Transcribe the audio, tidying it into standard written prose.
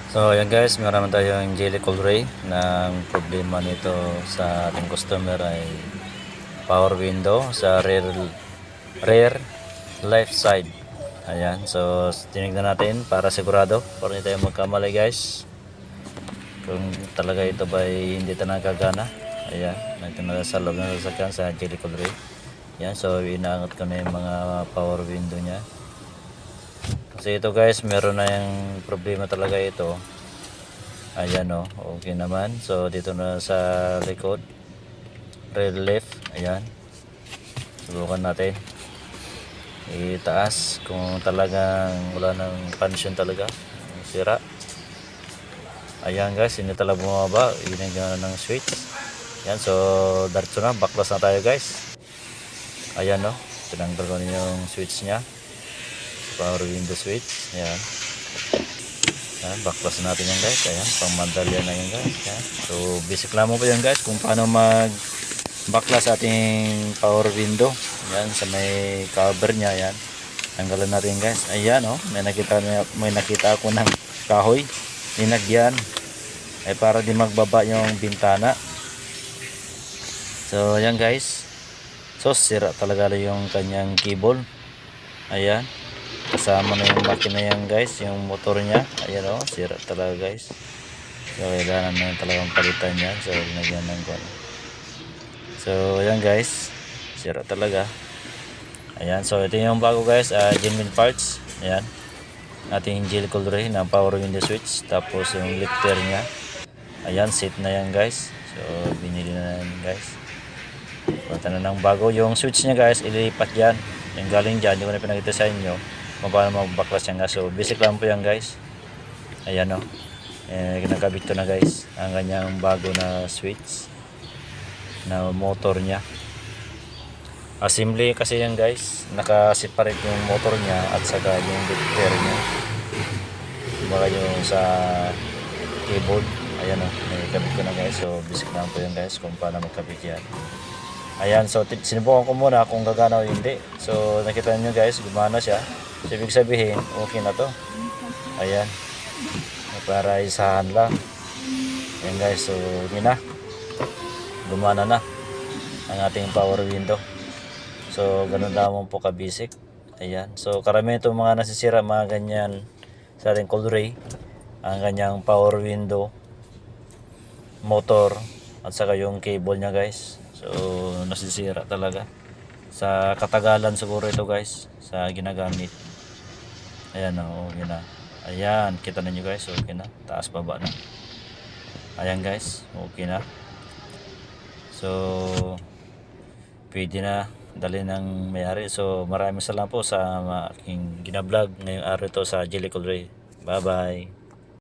So ayan guys, meron naman tayong jelly Ray na problema nito sa ating customer ay power window sa rear left side. Ayan, so tinignan natin para sigurado, para hindi tayo magkamali guys. Kung talaga ito ba hindi ito nakagana. Ayan, ito na sa loob ng sasakyan sa jelly Ray. Ayan, so inaangat ko na yung mga power window niya. Kasi ito guys, meron na yung problema talaga ito. Ayan o, okay naman. So dito na sa likod, rear left. Ayan, subukan natin itaas kung talagang wala ng function talaga, sira. Ayan guys, hindi talaga bumaba. Inigyan ng switch. Ayan, so diretso na, backlash na tayo guys. Ayan o, tinanggal ko na yung switch nya, power window switch. Ayan, ayan, backlash natin yan guys. Ayan, pang mandalya na yan guys. Ayan. So basic lang mo po yan guys kung paano mag backlash ating power window. Ayan, sa may cover nya. Ayan, tanggalan natin guys. Ayan o, may nakita ako ng kahoy linagyan ay para di magbaba yung bintana. So ayan guys, so sira talaga yung kanyang cable. Ayan, kasama na yung makina yan guys, yung motor nya. Ayan o, sira talaga guys. So kailangan na talagang palitan yan. So linagyan ng kuwan. So ayan guys, sira talaga. Ayan, so ito yung bago guys, genuine parts. Ayan, ating jelly Ray ng power window switch, tapos yung lifter nya. Ayan, set na yan guys. So binili na yan guys. Punta na ng bago yung switch nya guys, ililipat yan. Yung galing dyan, hindi ko na pinakita sa inyo kung paano mag-backlash yan guys. So basic lang po yan guys. Ayan o, kinakabit ko na guys ang kanyang bago na switch na motor nya. Assembly kasi yan guys, naka-separate yung motor nya at saka yung lifter nya, baka yung sa keyboard. Ayan o, may kabit ko na guys. So basic lang po yan guys kung paano magkabit yan. Ayan, so sinubukan ko muna kung gagana o hindi. So nakita nyo guys, gumana siya. So ibig sabihin, okay na to. Ayan, para isahan lang. Ayan guys, so yun na, gumana na ang ating power window. So ganun lamang po ka basic. Ayan, so karamihan itong mga nasisira, mga ganyan sa ating Ray, ang kanyang power window, motor, at saka yung cable nya guys. So nasisira talaga sa katagalan siguro ito guys sa ginagamit. Ayan o, okay na. Ayan, kita ninyo guys, okay na, taas baba na. Ayan guys, okay na. So pwede na dali ng may-ari. So maraming salamat po sa aking ginablog ngayong araw ito sa jelly Ray. Bye bye.